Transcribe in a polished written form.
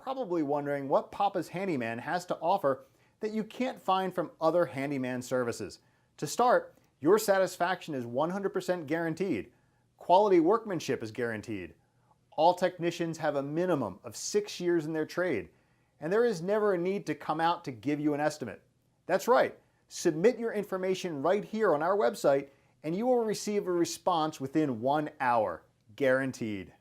probably wondering what Papa's Handyman has to offer that you can't find from other handyman services. To start, your satisfaction is 100% guaranteed. Quality workmanship is guaranteed. All technicians have a minimum of 6 years in their trade, and there is never a need to come out to give you an estimate. That's right, submit your information right here on our website and you will receive a response within 1 hour, guaranteed.